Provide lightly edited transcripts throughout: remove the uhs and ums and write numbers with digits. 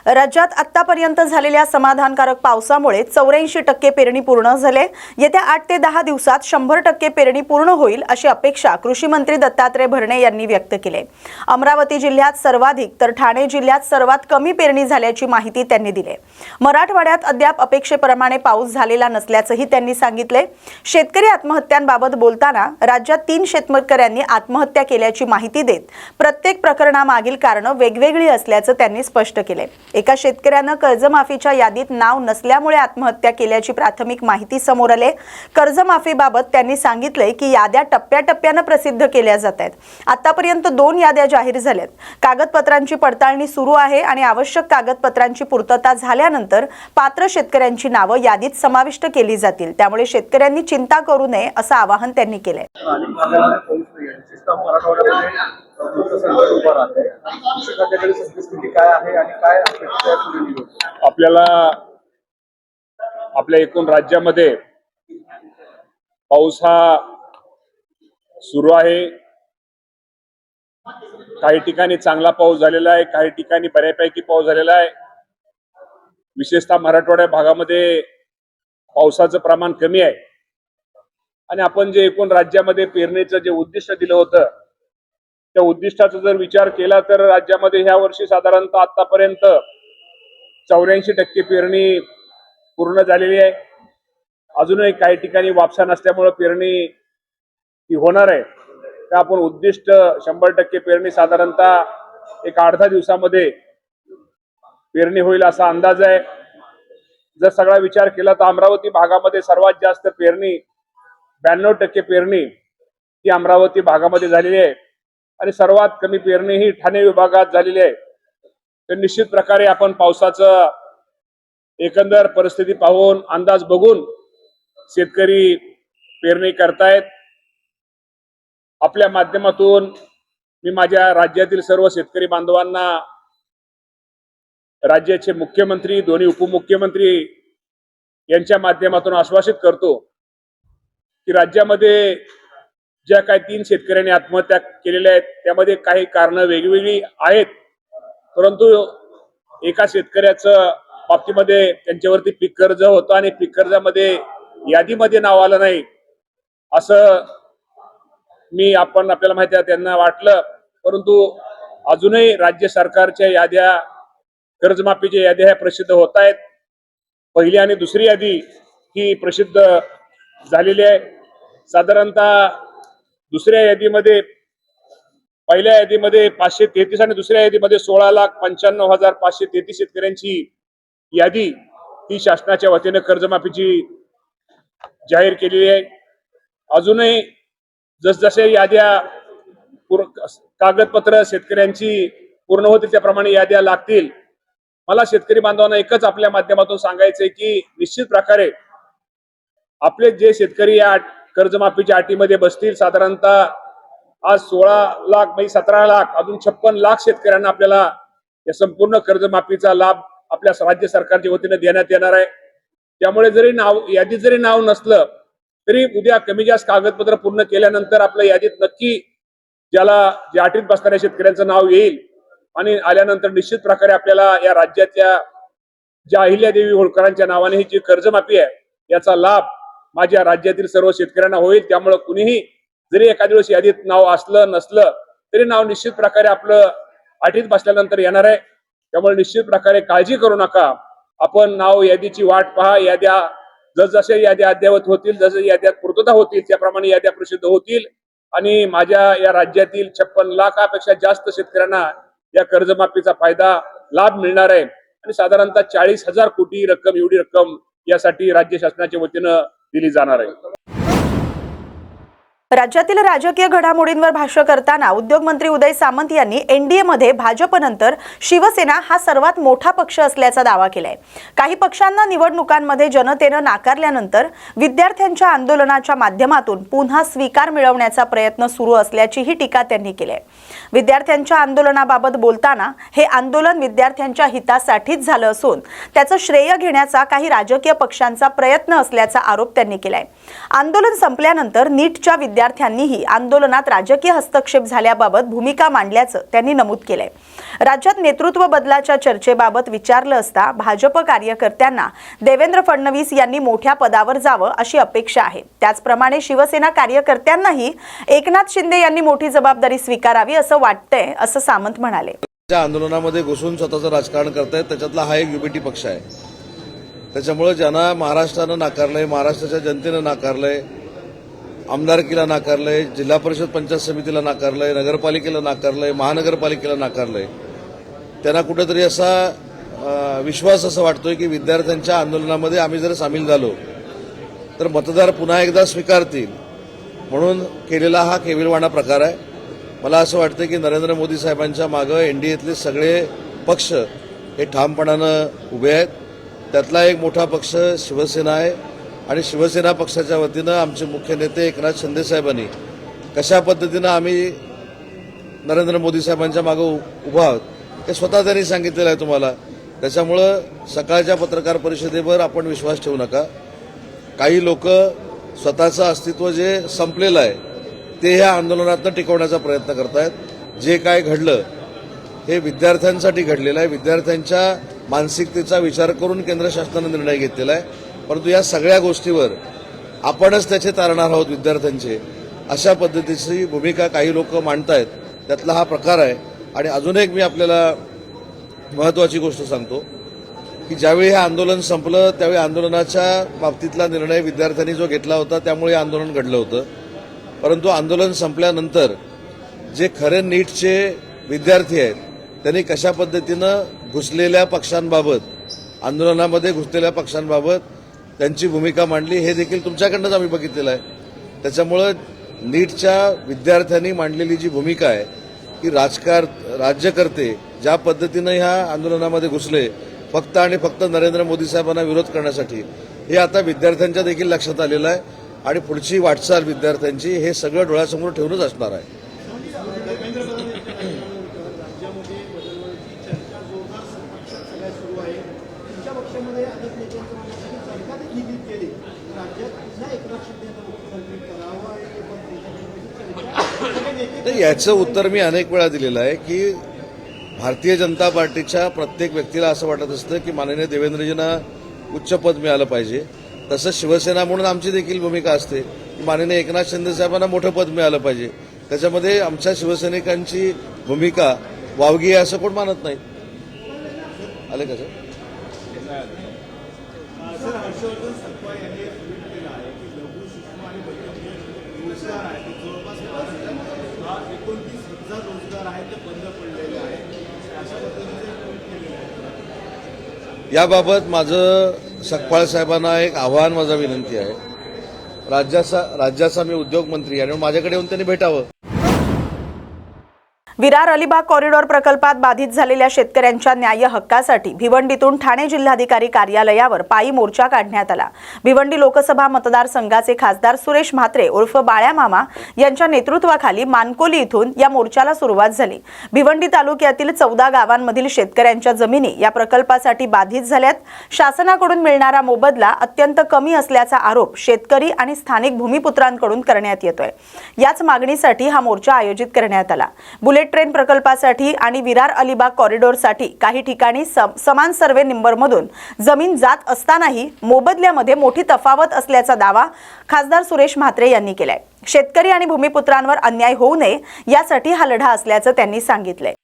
राज्यात आतापर्यंत झालेल्या समाधानकारक पावसामुळे 84% पेरणी पूर्ण झाले। येत्या 8 ते 10 दिवसात 100% पेरणी पूर्ण होईल अशी अपेक्षा कृषी मंत्री दत्तात्रय भरणे यांनी व्यक्त केली। अमरावती जिल्ह्यात सर्वाधिक तर ठाणे जिल्ह्यात सर्वात कमी पेरणी झाल्याची माहिती त्यांनी दिली। मराठवाड्यात अद्याप अपेक्षेप्रमाणे पाऊस झालेला नसल्याचंही त्यांनी सांगितले। शेतकरी आत्महत्यांबाबत बोलताना राज्यात 3 शेतकऱ्यांनी आत्महत्या केल्याची माहिती देत प्रत्येक प्रकरणामागील कारण वेगवेगळी असल्याचं त्यांनी स्पष्ट केले। एका शेतकऱ्यानं कर्जमाफीच्या यादीत नाव नसल्यामुळे आत्महत्या केल्याची प्राथमिक माहिती समोर आली। कर्जमाफीबाबत त्यांनी सांगितले की याद्या टप्प्याटप्प्याने प्रसिद्ध केल्या जात आहेत। आतापर्यंत 2 याद्या जाहीर झाल्यात। कागदपत्रांची पडताळणी सुरू आहे आणि आवश्यक कागदपत्रांची पूर्तता झाल्यानंतर पात्र शेतकऱ्यांची नावे यादीत समाविष्ट केली जातील। त्यामुळे शेतकऱ्यांनी चिंता करू नये असं आवाहन त्यांनी केले। आपल्याला आपल्या एकूण राज्यामध्ये पाऊस हा सुरू आहे। काही ठिकाणी चांगला पाऊस झालेला आहे, काही ठिकाणी बऱ्यापैकी पाऊस झालेला आहे। विशेषतः मराठवाड्या भागामध्ये पावसाचं प्रमाण कमी आहे आणि आपण जे एकूण राज्यामध्ये पेरणीचं जे उद्दिष्ट दिलं होतं त्या उद्दिष्टाचा जर विचार केला तर राज्यामध्ये ह्या वर्षी साधारणतः आतापर्यंत 84% पेरणी पूर्ण झालेली आहे। अजूनही काही ठिकाणी वापसा नसल्यामुळे पेरणी ही होणार आहे। तर आपण उद्दिष्ट 100% पेरणी साधारणतः एक 8-10 दिवसामध्ये पेरणी होईल असा अंदाज आहे। जर सगळा विचार केला तर अमरावती भागामध्ये सर्वात जास्त पेरणी 92% पेरणी ही अमरावती भागामध्ये झालेली आहे आणि सर्वात कमी पेरणी ही ठाणे विभागात झालेली आहे। तर निश्चित प्रकारे आपण पावसाचं एकंदर परिस्थिती पाहून अंदाज बघून शेतकरी पेरणी करतायत। आपल्या माध्यमातून मी माझ्या राज्यातील सर्व शेतकरी बांधवांना, राज्याचे मुख्यमंत्री, दोन्ही उपमुख्यमंत्री यांच्या माध्यमातून आश्वासित करतो की राज्यामध्ये ज्या काही 3 शेतकऱ्यांनी आत्महत्या केलेल्या आहेत त्यामध्ये काही कारण वेगवेगळी आहेत, परंतु एका शेतकऱ्याचं बाबतीमध्ये त्यांच्यावरती पीक कर्ज होतं आणि पीक कर्जामध्ये यादीमध्ये नाव आलं नाही असं आपल्याला माहिती आहे त्यांना वाटलं। परंतु अजूनही राज्य सरकारच्या याद्या, कर्जमाफीच्या याद्या ह्या प्रसिद्ध होत आहेत। पहिली आणि दुसरी यादी ही प्रसिद्ध झालेली आहे। साधारणतः दुसऱ्या यादीमध्ये, पहिल्या यादीमध्ये 533 आणि दुसऱ्या यादीमध्ये 16,95,533 शेतकऱ्यांची यादी ही शासनाच्या वतीने कर्जमाफीची जाहीर केलेली आहे। अजूनही जसजसे याद्या कागदपत्र शेतकऱ्यांची पूर्ण होतील त्याप्रमाणे याद्या लागतील। मला शेतकरी बांधवांना एकच आपल्या माध्यमातून सांगायचंय की निश्चित प्रकारे आपले जे शेतकरी या कर्जमाफीच्या अटीमध्ये बसतील, साधारणतः आज 16 लाख म्हणजे 17 लाख अजून 56 लाख शेतकऱ्यांना आपल्याला या संपूर्ण कर्जमाफीचा लाभ आपल्या राज्य सरकारच्या वतीने देण्यात येणार आहे। त्यामुळे जरी यादीत जरी नाव नसलं तरी उद्या कमी जास्त कागदपत्र पूर्ण केल्यानंतर आपल्या यादीत नक्की ज्या अटीत बसणाऱ्या शेतकऱ्यांचं नाव येईल आणि आल्यानंतर निश्चित प्रकारे आपल्याला या राज्याच्या ज्या अहिल्यादेवी होळकरांच्या नावाने ही जी कर्जमाफी आहे याचा लाभ माझ्या राज्यातील सर्व शेतकऱ्यांना होईल। त्यामुळे कुणीही जरी एखाद्या दिवस यादीत नाव असलं नसलं तरी नाव निश्चित प्रकारे आपलं अटीत बसल्यानंतर येणार आहे। त्यामुळे निश्चित प्रकारे काळजी करू नका। आपण नाव यादीची वाट पहा। याद्या जसजसे याद्या अद्ययावत होतील, जसे याद्यात पूर्तता होतील त्याप्रमाणे याद्या प्रसिद्ध होतील आणि माझ्या या राज्यातील 56 लाखापेक्षा जास्त शेतकऱ्यांना या कर्जमाफीचा लाभ मिळणार आहे आणि साधारणतः 40,000 कोटी रक्कम एवढी रक्कम यासाठी राज्य शासनाच्या वतीने दिली जाणार आहे। राज्यातील राजकीय घडामोडींवर भाष्य करताना उद्योगमंत्री उदय सामंत यांनी एनडीए मध्ये भाजपनंतर शिवसेना हा सर्वात मोठा पक्ष असल्याचा दावा केलाय। काही पक्षांना निवडणुकांमध्ये जनतेने नाकारल्यानंतर विद्यार्थ्यांच्या आंदोलनाच्या माध्यमातून पुन्हा स्वीकार मिळवण्याचा प्रयत्न सुरू असल्याचीही टीका त्यांनी केली आहे। विद्यार्थ्यांच्या आंदोलनाबाबत बोलताना हे आंदोलन विद्यार्थ्यांच्या हितासाठीच झालं असून त्याचं श्रेय घेण्याचा काही राजकीय पक्षांचा प्रयत्न असल्याचा आरोप त्यांनी केलाय। आंदोलन संपल्यानंतर नीटच्या विद्यार्थ्यांनीही आंदोलनात राजकीय हस्तक्षेप झाल्याबाबत भूमिका मांडल्याचं त्यांनी नमूद केलंय। राज्यात नेतृत्व बदलाच्या चर्चेबाबत विचारलं असता भाजप कार्यकर्त्यांना देवेंद्र फडणवीस यांनी मोठ्या पदावर जावं अशी अपेक्षा आहे। त्याचप्रमाणे शिवसेना कार्यकर्त्यांनाही एकनाथ शिंदे यांनी मोठी जबाबदारी स्वीकारावी असं वाटतंय, असं सामंत म्हणाले। आंदोलनामध्ये घुसून स्वतःचं राजकारण करतायत, त्याच्यातला हा एक युबीटी पक्ष आहे। त्याच्यामुळे ज्यांना महाराष्ट्रानं नाकारलंय, महाराष्ट्राच्या जनतेनं नाकारलंय, आमदारकीला नाकारलंय, जिल्हा परिषद पंचायत समितीला नाकारलंय, नगरपालिकेला नाकारलंय, महानगरपालिकेला नाकारलंय, त्यांना कुठेतरी असा विश्वास असा वाटतोय की विद्यार्थ्यांच्या आंदोलनामध्ये आम्ही जर सामील झालो तर मतदार पुन्हा एकदा स्वीकारतील म्हणून केलेला हा केविलवाणा प्रकार आहे। मला असं वाटतं की नरेंद्र मोदी साहेबांच्या मागं एनडीएतले सगळे पक्ष हे ठामपणानं उभे आहेत। त्यातला एक मोठा पक्ष शिवसेना आहे आणि शिवसेना पक्षाच्या वतीनं आमचे मुख्य नेते एकनाथ शिंदे साहेबांनी कशा पद्धतीनं आम्ही नरेंद्र मोदी साहेबांच्या मागं उभा आहोत हे स्वतः त्यांनी सांगितलेलं आहे तुम्हाला। त्याच्यामुळं सकाळच्या पत्रकार परिषदेवर आपण विश्वास ठेवू नका। काही लोक स्वतःचं अस्तित्व जे संपलेलं आहे ते ह्या आंदोलनातनं टिकवण्याचा प्रयत्न करतायत। जे काय घडलं हे विद्यार्थ्यांसाठी घडलेलं आहे, विद्यार्थ्यांच्या मानसिकतेचा विचार करून केंद्र शासनानं निर्णय घेतलेला आहे। परंतु या सगळ्या गोष्टीवर आपणच त्याचे तारणार आहोत विद्यार्थ्यांचे, अशा पद्धतीची भूमिका काही लोक मांडतायत, त्यातला हा प्रकार आहे। आणि अजून एक मी आपल्याला महत्त्वाची गोष्ट सांगतो की ज्यावेळी हे आंदोलन संपलं त्यावेळी आंदोलनाच्या बाबतीतला निर्णय विद्यार्थ्यांनी जो घेतला होता त्यामुळे आंदोलन घडलं होतं। परंतु आंदोलन संपल्यानंतर जे खरे नीटचे विद्यार्थी आहेत त्यांनी कशा पद्धतीनं घुसलेल्या पक्षांबाबत, आंदोलनामध्ये घुसलेल्या पक्षांबाबत त्यांची भूमिका मांडली हे देखील तुमच्याकडनंच आम्ही बघितलेलं आहे। त्याच्यामुळं नीटच्या विद्यार्थ्यांनी मांडलेली जी भूमिका आहे की राज्यकर्ते ज्या पद्धतीनं ह्या आंदोलनामध्ये घुसले फक्त आणि फक्त नरेंद्र मोदी साहेबांना विरोध करण्यासाठी, हे आता विद्यार्थ्यांच्या देखील लक्षात आलेलं आहे आणि पुढची वाटचाल विद्यार्थ्यांची हे सगळं डोळ्यासमोर ठेवूनच असणार आहे। याचं उत्तर मी अनेक वेळा दिलेलं आहे की भारतीय जनता पार्टीच्या प्रत्येक व्यक्तीला असं वाटत असतं की माननीय देवेंद्रजींना उच्च पद मिळालं पाहिजे। तसंच शिवसेना म्हणून आमची देखील भूमिका असते की माननीय एकनाथ शिंदे साहेबांना मोठं पद मिळालं पाहिजे। त्याच्यामध्ये आमच्या शिवसैनिकांची भूमिका वावगी आहे असं कोण मानत नाही। आले का सर? याबाबत माझं सकपाळ साहेबांना एक आव्हान, माझा विनंती आहे। राज्याचा मी उद्योग मंत्री आणि माझ्याकडे येऊन त्यांनी भेटावं। विरार अलिबाग कॉरिडॉर प्रकल्पात बाधित झालेल्या शेतकऱ्यांच्या न्याय हक्कासाठी भिवंडीतून ठाणे जिल्हाधिकारी कार्यालयावर पायी मोर्चा काढण्यात आला। भिवंडी लोकसभा मतदारसंघाचे खासदार सुरेश म्हात्रे उर्फ बाळ्या मामा यांच्या नेतृत्वाखाली मानकोली इथून या मोर्चाला सुरुवात झाली। भिवंडी तालुक्यातील 14 गावांमधील शेतकऱ्यांच्या जमिनी या प्रकल्पासाठी बाधित झाल्यात। शासनाकडून मिळणारा मोबदला अत्यंत कमी असल्याचा आरोप शेतकरी आणि स्थानिक भूमिपुत्रांकडून करण्यात येतोय। याच मागणीसाठी हा मोर्चा आयोजित करण्यात आला। बुलेट ट्रेन प्रकल्पासाठी आणि विरार अलिबाग कॉरिडॉरसाठी काही ठिकाणी समान सर्वे नंबरमधून जमीन जात असतानाही मोबदल्यामध्ये मोठी तफावत असल्याचा दावा खासदार सुरेश म्हात्रे यांनी केलाय। शेतकरी आणि भूमिपुत्रांवर अन्याय होऊ नये यासाठी हा लढा असल्याचं त्यांनी सांगितलंय।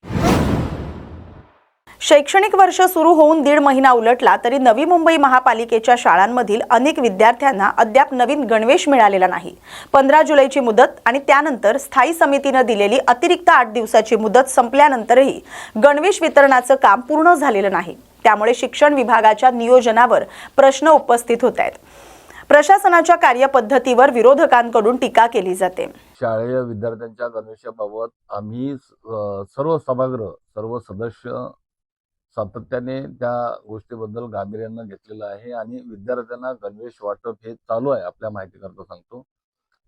शैक्षणिक वर्ष सुरू होऊन 1.5 महिना उलटला तरी नवी मुंबई महापालिकेच्या शाळांमधील अनेक विद्यार्थ्यांना अद्याप नवीन गणवेश मिळालेला नाही। 15 जुलैची मुदत आणि त्यानंतर स्थायी समितीने दिलेली अतिरिक्त 8 दिवसाची मुदत संपल्यानंतरही गणवेश वितरणाचं काम पूर्ण झालेलं नाही। त्यामुळे शिक्षण विभागाच्या नियोजनावर प्रश्न उपस्थित होत आहेत। प्रशासनाच्या कार्यपद्धतीवर विरोधकांकडून टीका केली जाते। शालेय विद्यार्थ्यांच्या गणवेशाबाबत आम्ही सर्व सभागृह, सर्व सदस्य सातत्याने त्या गोष्टीबद्दल गांभीर्यानं घेतलेलं आहे आणि विद्यार्थ्यांना गणवेश वाटप हे चालू आहे। आपल्या माहितीकरता सांगतो,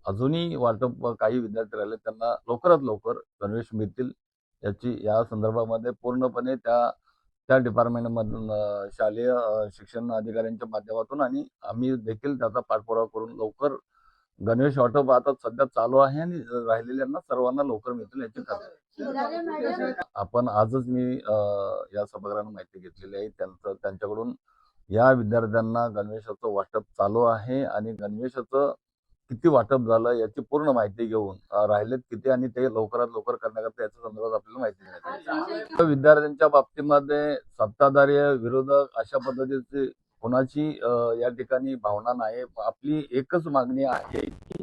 अजूनही वाटप काही विद्यार्थी राहिले त्यांना लवकरात लवकर गणवेश मिळतील याची या संदर्भामध्ये पूर्णपणे त्या डिपार्टमेंटमधून शालेय शिक्षण अधिकाऱ्यांच्या माध्यमातून आणि आम्ही देखील त्याचा पाठपुरावा करून लवकर गणवेश वाटप आता सध्या चालू आहे आणि राहिलेल्यांना सर्वांना लवकर मिळतील याची खात्री. आपण आजच मी या सभागृहांना माहिती घेतलेली आहे. त्यांच्याकडून या विद्यार्थ्यांना गणवेशाचं वाटप चालू आहे आणि गणवेशाचं किती वाटप झालं याची पूर्ण माहिती घेऊन राहिलेत किती आणि ते लवकरात लवकर करण्याकरता याच्या संदर्भात आपल्याला माहिती देण्यात येईल. विद्यार्थ्यांच्या बाबतीमध्ये सत्ताधारी विरोधक अशा पद्धतीची कोणाची या ठिकाणी भावना नाही. आपली एकच मागणी आहे की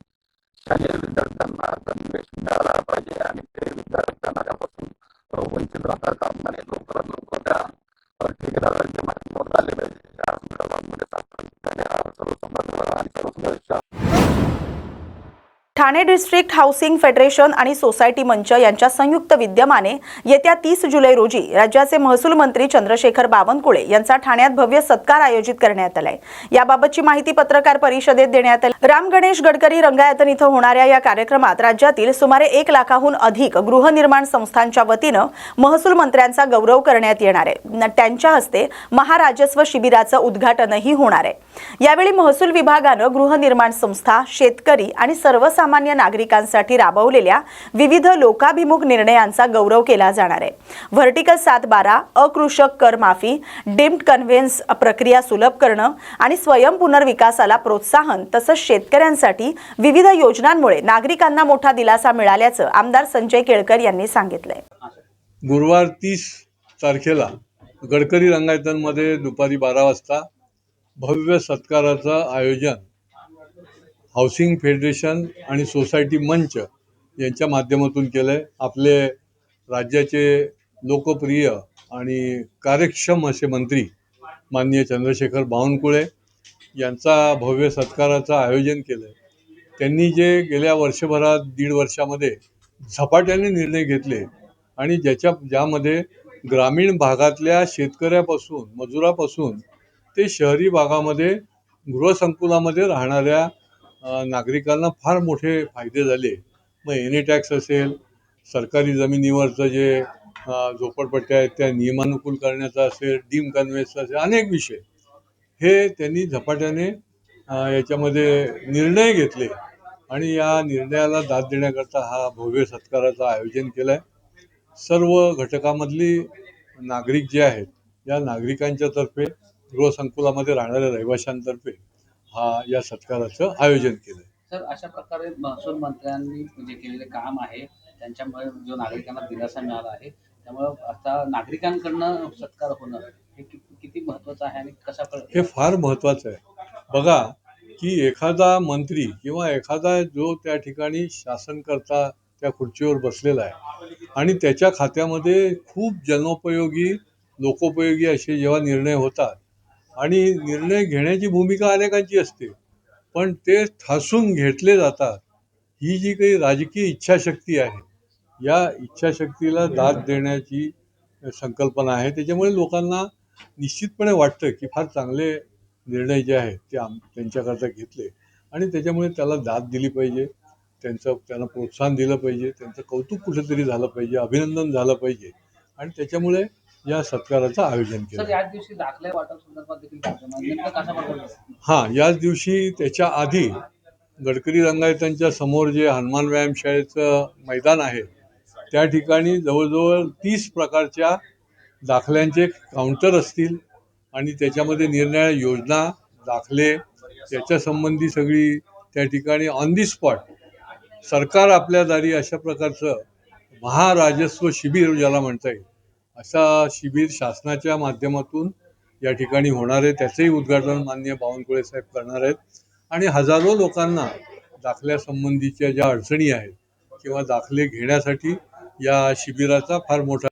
शालेय विद्यार्थ्यांना गणवेश मिळाला पाहिजे आणि ते विद्यार्थ्यांना त्यापासून वंचित राहता कामा नये. लवकरात लवकर त्या ठेकेदारांच्या माध्यमातून आले पाहिजे. या संदर्भामध्ये सातत्याने सर्व समाजाला आणि सर्व सदस्य ठाणे डिस्ट्रिक्ट हाऊसिंग फेडरेशन आणि सोसायटी मंच यांच्या संयुक्त विद्यमाने येत्या 30 जुलै रोजी राज्याचे महसूल मंत्री चंद्रशेखर बावनकुळे यांचा ठाण्यात भव्य सत्कार आयोजित करण्यात आलाय. याबाबतची माहिती पत्रकार परिषदेत देण्यात आली. राम गणेश गडकरी रंगायतन इथं होणाऱ्या या कार्यक्रमात राज्यातील सुमारे 1 लाखाहून अधिक गृहनिर्माण संस्थांच्या वतीनं महसूल मंत्र्यांचा गौरव करण्यात येणार आहे. त्यांच्या हस्ते महाराजस्व शिबिराचं उद्घाटनही होणार आहे. यावेळी महसूल विभागानं गृहनिर्माण संस्था, शेतकरी आणि सर्वसामान्य नागरिकांसाठी राबवलेल्या विविध लोकाभिमुख निर्णयांचा गौरव केला जाणार आहे. व्हर्टिकल 7/12, अकृषक कर माफी, डिम्ड कन्व्हेन्स प्रक्रिया सुलभ करणं आणि स्वयं पुनर्विकासाला प्रोत्साहन तसंच शेतकऱ्यांसाठी विविध योजनांमुळे नागरिकांना मोठा दिलासा मिळाल्याचं आमदार संजय केळकर यांनी सांगितलंय. गुरुवार 30 तारखेला गडकरी रंगायतनमध्ये दुपारी 12 वाजता भव्य सत्काराचं आयोजन हाऊसिंग फेडरेशन आणि सोसायटी मंच यांच्या माध्यमातून केलं आहे. आपले राज्याचे लोकप्रिय आणि कार्यक्षम असे मंत्री माननीय चंद्रशेखर बावनकुळे यांचा भव्य सत्काराचं आयोजन केलं आहे. त्यांनी जे गेल्या वर्षभरात 1.5 वर्षामध्ये झपाट्याने निर्णय घेतले आणि ज्यामध्ये ग्रामीण भागातल्या शेतकऱ्यापासून मजुरापासून ते शहरी भागामध्ये गृहसंकुलामध्ये राहणाऱ्या नागरिकांना फार मोठे फायदे झाले. मग एनी टॅक्स असेल, सरकारी जमिनीवरचं जे झोपडपट्ट्या आहेत त्या नियमानुकूल करण्याचा असेल, डीम कन्व्हेन्सचा असेल, अनेक विषय हे त्यांनी झपाट्याने याच्यामध्ये निर्णय घेतले आणि या निर्णयाला दाद देण्याकरता हा भव्य सत्काराचं आयोजन केलं आहे. सर्व घटकामधली नागरिक जे आहेत या नागरिकांच्या तर्फे गृहसंकुलामध्ये राहणाऱ्या रहिवाशांतर्फे या सत्काराचं आयोजन केलं. सर, अशा प्रकारे महसूल मंत्र्यांनी जे केलेले काम आहे त्यांच्यामुळे जो नागरिकांना दिलासा मिळाला आहे, त्यामुळे आता नागरिकांकडनं सत्कार होणं हे किती महत्त्वाचं आहे आणि कशा प्रकारे हे फार महत्त्वाचं आहे. बघा की एखादा मंत्री किंवा एखादा जो त्या ठिकाणी शासनकर्ता त्या खुर्चीवर बसलेला आहे आणि त्याच्या खात्यामध्ये खूप जनोपयोगी लोकोपयोगी असे जेव्हा निर्णय होतात आणि निर्णय घेण्याची भूमिका अनेकांची असते पण ते ठासून घेतले जातात. ही जी काही राजकीय इच्छाशक्ती आहे या इच्छाशक्तीला दाद देण्याची संकल्पना आहे. त्याच्यामुळे लोकांना निश्चितपणे वाटतं की फार चांगले निर्णय जे आहेत ते त्यांच्याकरता घेतले आणि त्याच्यामुळे त्याला दाद दिली पाहिजे, त्यांना प्रोत्साहन दिलं पाहिजे, त्यांचं कौतुक कुठेतरी झालं पाहिजे, अभिनंदन झालं पाहिजे आणि त्याच्यामुळे या सत्काराचं आयोजन केलं. याच दिवशी दाखले वाटप संदर्भात देखील याच दिवशी त्याच्या आधी गडकरी रंगायतांच्या समोर जे हनुमान व्यायामशाळेचं मैदान आहे त्या ठिकाणी जवळजवळ 30 प्रकारच्या दाखल्यांचे काउंटर असतील आणि त्याच्यामध्ये निरनिराळ्या योजना, दाखले, त्याच्या संबंधी सगळी त्या ठिकाणी ऑन दी स्पॉट सरकार आपल्या दारी अशा प्रकारचं महाराजस्व शिबिर ज्याला म्हणता येईल असा शिबिर शासनाच्या माध्यमातून या ठिकाणी होणार आहे. त्याचंही उद्घाटन माननीय बावनकुळे साहेब करणार आहेत आणि हजारो लोकांना दाखल्यासंबंधीच्या ज्या अडचणी आहेत किंवा दाखले घेण्यासाठी या शिबिराचा फार मोठा